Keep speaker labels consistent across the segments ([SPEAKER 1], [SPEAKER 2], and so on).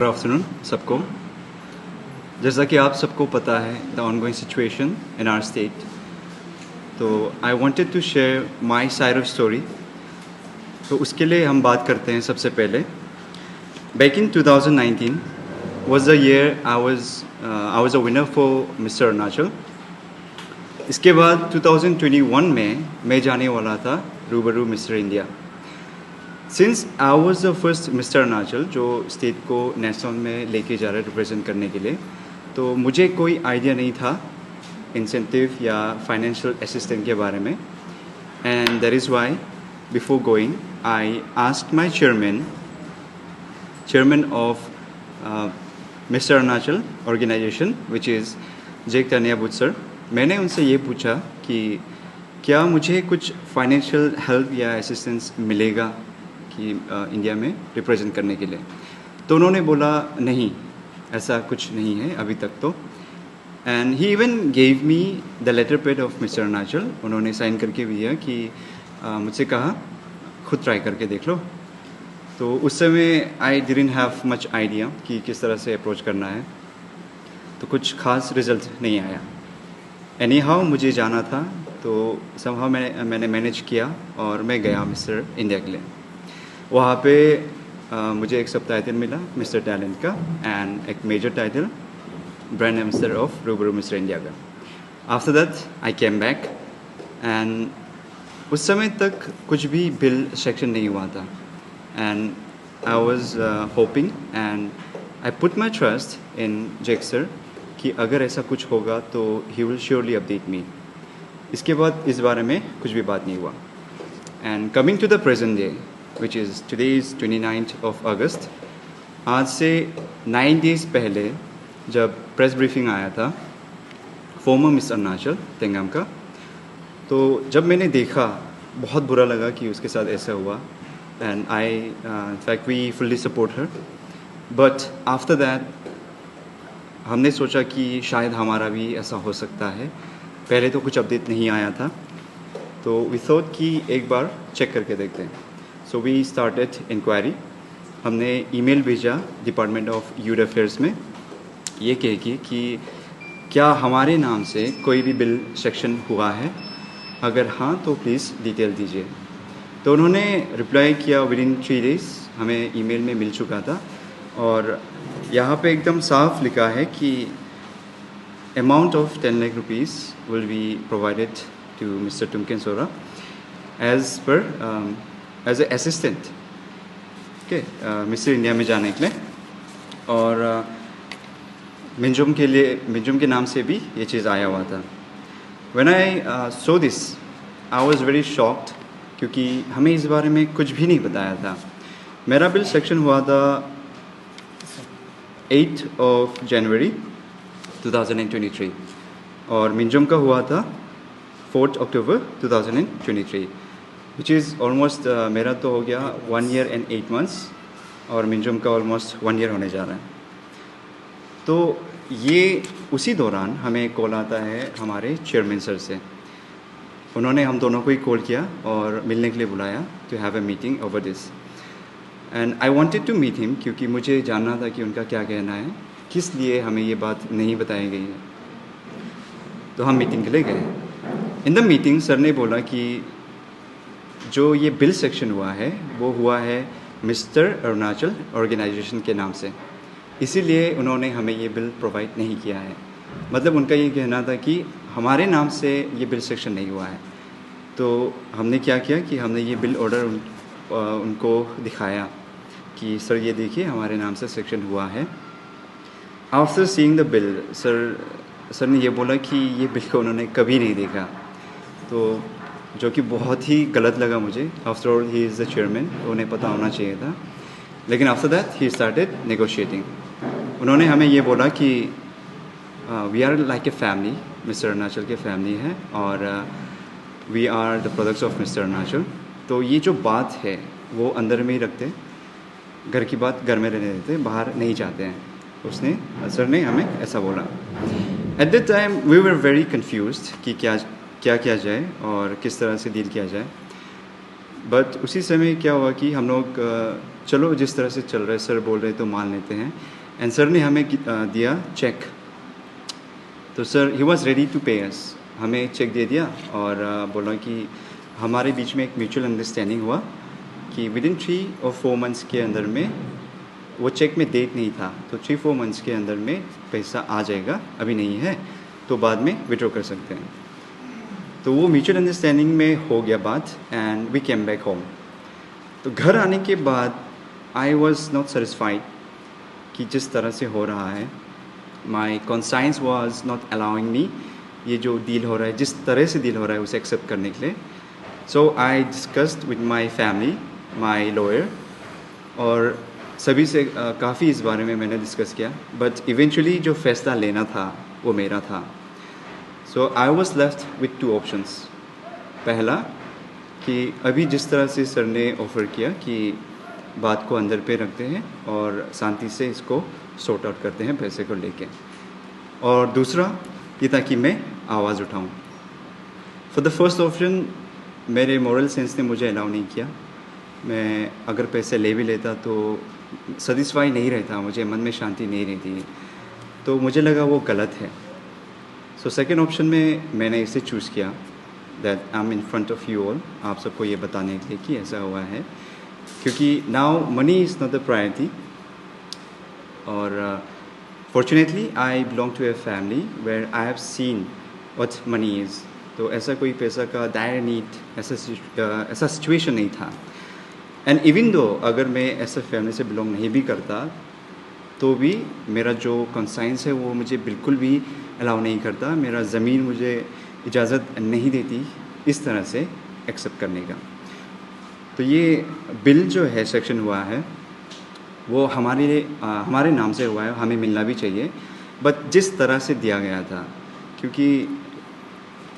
[SPEAKER 1] Good afternoon सबको। जैसा कि आप सबको पता है the ongoing situation in our state, तो I wanted to share my side of story. तो उसके लिए हम बात करते हैं सबसे पहले। Back in 2019 was the year I was a winner for mister Arunachal. इसके बाद 2021 में मैं जाने वाला था रूबरू mister India. Since I was the first mister Arunachal जो स्टेट को नेशनल में लेके जा रहा है रिप्रेजेंट करने के लिए, तो मुझे कोई आइडिया नहीं था इंसेंटिव या फाइनेंशियल असिस्टेंट के बारे में। And that is why before going I asked my chairman of mister Arunachal organisation which is Jake Taniabut sir. मैंने उनसे ये पूछा कि क्या मुझे कुछ फाइनेंशियल हेल्प या असिस्टेंस मिलेगा कि इंडिया में रिप्रेजेंट करने के लिए। तो उन्होंने बोला नहीं, ऐसा कुछ नहीं है अभी तक तो। And he even gave me the letter pad of mister Arunachal. उन्होंने साइन करके भी दिया कि मुझसे कहा खुद ट्राई करके देख लो। तो उस समय I didn't have much idea कि किस तरह से अप्रोच करना है, तो कुछ खास रिजल्ट नहीं आया। एनी हाउ मुझे जाना था, तो समहाउ मैंने मैनेज किया और मैं गया मिस्टर इंडिया के लिए। वहाँ पे मुझे एक सब टाइटल मिला मिस्टर टैलेंट का एंड एक major title brand ambassador of Rubaru mister India का। After that I came back and उस समय तक कुछ भी बिल सेक्शन नहीं हुआ था। And I was hoping and I put my trust in Jake sir कि अगर ऐसा कुछ होगा तो ही विल श्योरली अपडेट मी। इसके बाद इस बारे में कुछ भी बात नहीं हुआ। And coming to the present day which is today is 29th of August, आज से 9 days पहले जब प्रेस ब्रीफिंग आया था फॉर्मर मिस अरुणाचल तेंगाम का, तो जब मैंने देखा बहुत बुरा लगा कि उसके साथ ऐसा हुआ। And I in fact we fully support her, but after that हमने सोचा कि शायद हमारा भी ऐसा हो सकता है। पहले तो कुछ अपडेट नहीं आया था, तो वी थॉट कि एक बार चेक करके देखते हैं। So we started inquiry. हमने ईमेल भेजा डिपार्टमेंट ऑफ यूथ अफेयर्स में ये कह के कि क्या हमारे नाम से कोई भी बिल सेक्शन हुआ है, अगर हाँ तो प्लीज़ डिटेल दीजिए। तो उन्होंने रिप्लाई किया विद इन 3 days, हमें ईमेल में मिल चुका था। और यहाँ पे एकदम साफ लिखा है कि amount of 10 lakh rupees will be provided to mister Tumken Sora as a assistant okay mister India में जाने के लिए। और मिंजुम के नाम से भी ये चीज़ आया हुआ था। When I so this I was very shocked, क्योंकि हमें इस बारे में कुछ भी नहीं बताया था। मेरा बिल सेक्शन हुआ था 8 जनवरी 2023 और मिंजुम का हुआ था 4 अक्टूबर 2023, विच इज़ ऑलमोस्ट मेरा तो हो गया 1 year and 8 months और मिंजुम का ऑलमोस्ट 1 year होने जा रहा है। तो ये उसी दौरान हमें कॉल आता है हमारे चेयरमैन सर से। उन्होंने हम दोनों को ही कॉल किया और मिलने के लिए बुलाया to have a meeting over this. And I wanted to meet him, क्योंकि मुझे जानना था कि उनका क्या कहना है, किस लिए हमें ये बात नहीं बताई गई है। तो हम मीटिंग के लिए गए। इन द मीटिंग सर ने बोला कि जो ये बिल सेक्शन हुआ है वो हुआ है मिस्टर अरुणाचल ऑर्गेनाइजेशन के नाम से, इसीलिए उन्होंने हमें ये बिल प्रोवाइड नहीं किया है। मतलब उनका ये कहना था कि हमारे नाम से ये बिल सेक्शन नहीं हुआ है। तो हमने क्या किया कि हमने ये बिल ऑर्डर उनको दिखाया कि सर ये देखिए हमारे नाम से सेक्शन हुआ है। After seeing the bill sir ने ये बोला कि ये बिल को उन्होंने कभी नहीं देखा, तो जो कि बहुत ही गलत लगा मुझे। After all he is the chairman, उन्हें पता होना चाहिए था। लेकिन after that he started negotiating. उन्होंने हमें ये बोला कि we are like a family, mister Arunachal के फैमिली है और we are the products of mister Arunachal. तो ये जो बात है वो अंदर में ही रखते, घर की बात घर में रहने देते, बाहर नहीं चाहते हैं। सर ने हमें ऐसा बोला। At that time we were very confused कि क्या किया जाए और किस तरह से डील किया जाए। बट उसी समय क्या हुआ कि हम लोग चलो जिस तरह से चल रहा है, सर बोल रहे तो मान लेते हैं। एंड सर ने हमें दिया चेक। तो sir he was ready to pay us, हमें चेक दे दिया और बोला कि हमारे बीच में एक म्यूचुअल अंडरस्टैंडिंग हुआ कि विद इन 3 और 4 मंथ्स के अंदर में, वो चेक में डेट नहीं था, तो 3-4 मंथ्स के अंदर में पैसा आ जाएगा, अभी नहीं है तो बाद में विड्रॉ कर सकते हैं। तो वो म्यूचुअल अंडरस्टैंडिंग में हो गया बात, and we came back home. तो घर आने के बाद आई वॉज नॉट सेटिस्फाइड कि जिस तरह से हो रहा है, my conscience was not allowing me, ये जो डील हो रहा है, जिस तरह से डील हो रहा है उसे एक्सेप्ट करने के लिए। So I discussed with my family, my lawyer, और सभी से काफ़ी इस बारे में मैंने डिस्कस किया, बट इवेंचुअली जो फैसला लेना था वो मेरा था। So I was left with 2 options. पहला कि अभी जिस तरह से सर ने ऑफ़र किया कि बात को अंदर पे रखते हैं और शांति से इसको सॉर्ट आउट करते हैं पैसे को लेके, और दूसरा ये था कि मैं आवाज़ उठाऊं। फॉर द फर्स्ट ऑप्शन मेरे मॉरल सेंस ने मुझे अलाउ नहीं किया। मैं अगर पैसे ले भी लेता तो सेटिस्फाई नहीं रहता, मुझे मन में शांति नहीं रहती, तो मुझे लगा वो गलत है। सो सेकेंड ऑप्शन में मैंने इसे चूज़ किया, that I am in front of you all, आप सबको ये बताने के लिए कि ऐसा हुआ है, क्योंकि now money is not the priority. और fortunately I belong to a family where I have seen what money is. तो ऐसा कोई पैसा का डायर नीड, ऐसा सिचुएशन नहीं था। एंड इवन दो अगर मैं ऐसा फैमिली से बिलोंग नहीं भी करता, तो भी मेरा जो कॉन्साइंस है वो मुझे बिल्कुल भी अलाउ नहीं करता, मेरा ज़मीन मुझे इजाज़त नहीं देती इस तरह से एक्सेप्ट करने का। तो ये बिल जो है सेक्शन हुआ है वो हमारे नाम से हुआ है, हमें मिलना भी चाहिए, बट जिस तरह से दिया गया था, क्योंकि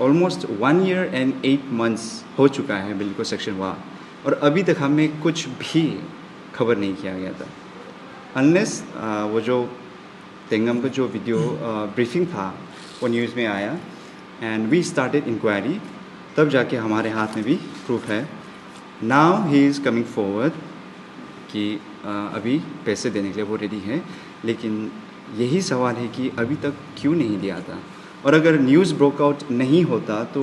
[SPEAKER 1] ऑलमोस्ट 1 ईयर एंड 8 मंथ्स हो चुका है बिल को सेक्शन हुआ, और अभी तक हमें कुछ भी खबर नहीं किया गया था। अनलेस वो जो तेंगम का जो वीडियो ब्रीफिंग था वो न्यूज़ में आया एंड वी स्टार्टेड इंक्वायरी, तब जाके हमारे हाथ में भी प्रूफ है। Now he is coming forward कि अभी पैसे देने के लिए वो रेडी है, लेकिन यही सवाल है कि अभी तक क्यों नहीं दिया था। और अगर न्यूज़ ब्रोकआउट नहीं होता तो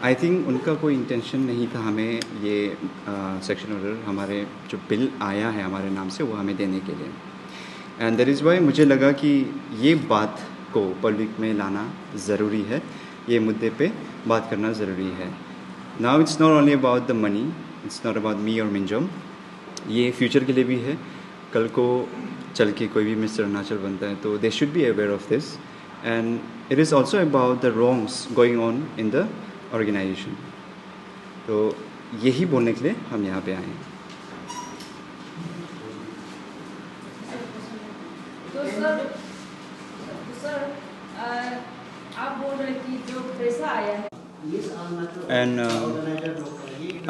[SPEAKER 1] आई थिंक उनका कोई इंटेंशन नहीं था हमें ये सेक्शन ऑर्डर, हमारे जो बिल आया है हमारे नाम से, वो हमें देने के लिए। एंड दैट इज़ वाई मुझे लगा कि ये बात को पब्लिक में लाना ज़रूरी है, ये मुद्दे पे बात करना ज़रूरी है। Now it's not only about the money, it's not about me और मिंजम, ये फ्यूचर के लिए भी है। कल को चल के कोई भी मिस्टर अरुणाचल बनता है तो they should be aware of this, and it is also about the wrongs going on in the organisation. तो यही बोलने के लिए हम यहाँ पे आए हैं।
[SPEAKER 2] तो सर आप बोल रहे हैं कि जो पैसा आया है,
[SPEAKER 1] and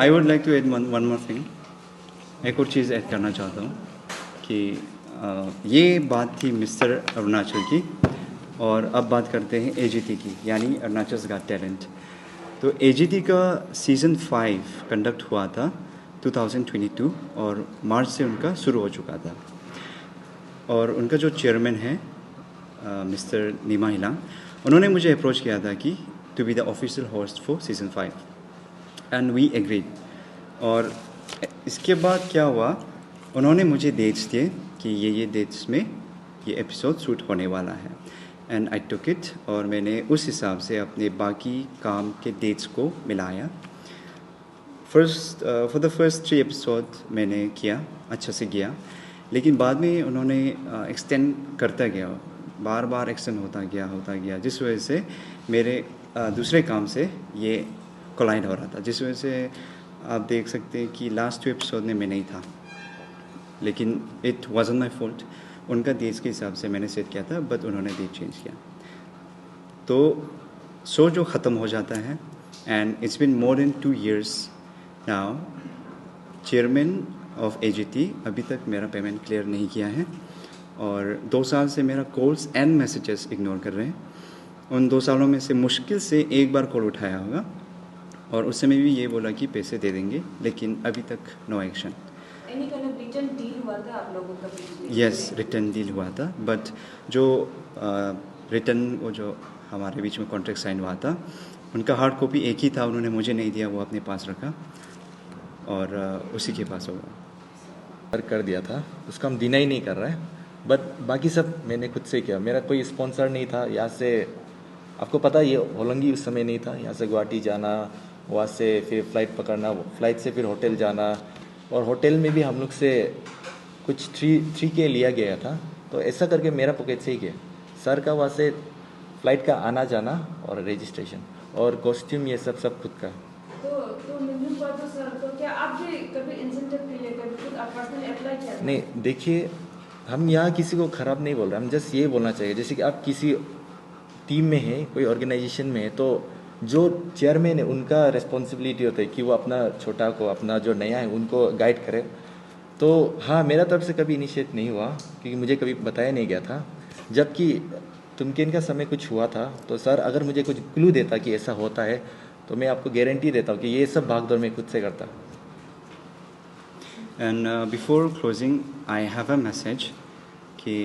[SPEAKER 1] I would like to add one more thing, एक और चीज़ ऐड करना चाहता हूँ कि ये बात थी मिस्टर अरुणाचल की, और अब बात करते हैं एजीटी की, यानी अरुणाचल गॉट टैलेंट। तो एजीटी का सीज़न 5 कंडक्ट हुआ था 2022 और मार्च से उनका शुरू हो चुका था, और उनका जो चेयरमैन है मिस्टर नीमा हिलांग, उन्होंने मुझे अप्रोच किया था कि to be the official host for season 5, and we agreed. और इसके बाद क्या हुआ, उन्होंने मुझे डेट्स दिए कि ये डेट्स में ये एपिसोड शूट होने वाला है, एंड आई टुक इट, और मैंने उस हिसाब से अपने बाकी काम के डेट्स को मिलाया। फॉर द फर्स्ट 3 एपिसोड मैंने किया, अच्छा से किया, लेकिन बाद में उन्होंने एक्सटेंड करता गया, बार बार एक्सटेंड होता गया, जिस वजह से मेरे दूसरे काम से ये कोलाइड हो रहा था, जिस वजह से आप देख सकते हैं कि लास्ट 2 एपिसोड में मैं नहीं था, लेकिन इट वाज़न्ट माई फॉल्ट। उनका डेट्स के हिसाब से मैंने सेट किया था, बट उन्होंने डेट चेंज किया, तो शो जो ख़त्म हो जाता है, and it's been more than 2 years now. Chairman of AGT अभी तक मेरा पेमेंट क्लियर नहीं किया है, और 2 साल से मेरा कॉल्स एंड मैसेजेस इग्नोर कर रहे हैं। उन 2 सालों में से मुश्किल से 1 बार कॉल उठाया होगा, और उस समय भी ये बोला कि पैसे दे देंगे, लेकिन अभी तक no action.
[SPEAKER 2] Any kind of return deal हुआ था आप लोगों का बीच में?
[SPEAKER 1] यस, रिटर्न डील हुआ था, बट जो रिटर्न वो जो हमारे बीच में कॉन्ट्रैक्ट साइन हुआ था, उनका हार्ड कॉपी एक ही था, उन्होंने मुझे नहीं दिया, वो अपने पास रखा और उसी के पास होगा।
[SPEAKER 3] कर दिया था, उसका हम डिनाई नहीं कर रहे हैं, बट बाकी सब मैंने खुद से किया। मेरा कोई स्पॉन्सर नहीं था। यहाँ से आपको पता है, ये होलंगी उस समय नहीं था। यहाँ से गुवाहाटी जाना, वहाँ से फिर फ़्लाइट पकड़ना, फ्लाइट से फिर होटल जाना, और होटल में भी हम लोग से कुछ 3K लिया गया था। तो ऐसा करके मेरा पॉकेट से ही गया। सर का वहाँ से फ़्लाइट का आना जाना और रजिस्ट्रेशन और कॉस्ट्यूम, ये सब खुद का।
[SPEAKER 2] तो मिलने पर तो सर, तो क्या आप भी कभी इंसेंटिव के लिए कभी खुद आप पर्सनली अप्लाई किया था?
[SPEAKER 3] नहीं, देखिए, हम यहाँ किसी को ख़राब नहीं बोल रहे, हम जस्ट ये बोलना चाहिए, जैसे कि आप किसी टीम में हैं, कोई ऑर्गेनाइजेशन में है, तो जो चेयरमैन है उनका रिस्पॉन्सिबिलिटी होता है कि वो अपना छोटा को, अपना जो नया है उनको गाइड करे। तो हाँ, मेरा तरफ से कभी इनिशिएट नहीं हुआ, क्योंकि मुझे कभी बताया नहीं गया था। जबकि तुमकेन का समय कुछ हुआ था, तो सर अगर मुझे कुछ क्लू देता कि ऐसा होता है, तो मैं आपको गारंटी देता हूँ कि ये सब भागदौड़ मैं खुद से करता।
[SPEAKER 1] And before closing I have a message कि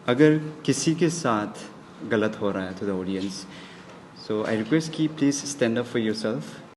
[SPEAKER 1] अगर किसी के साथ गलत हो रहा है to the audience, so I request कि please stand up for yourself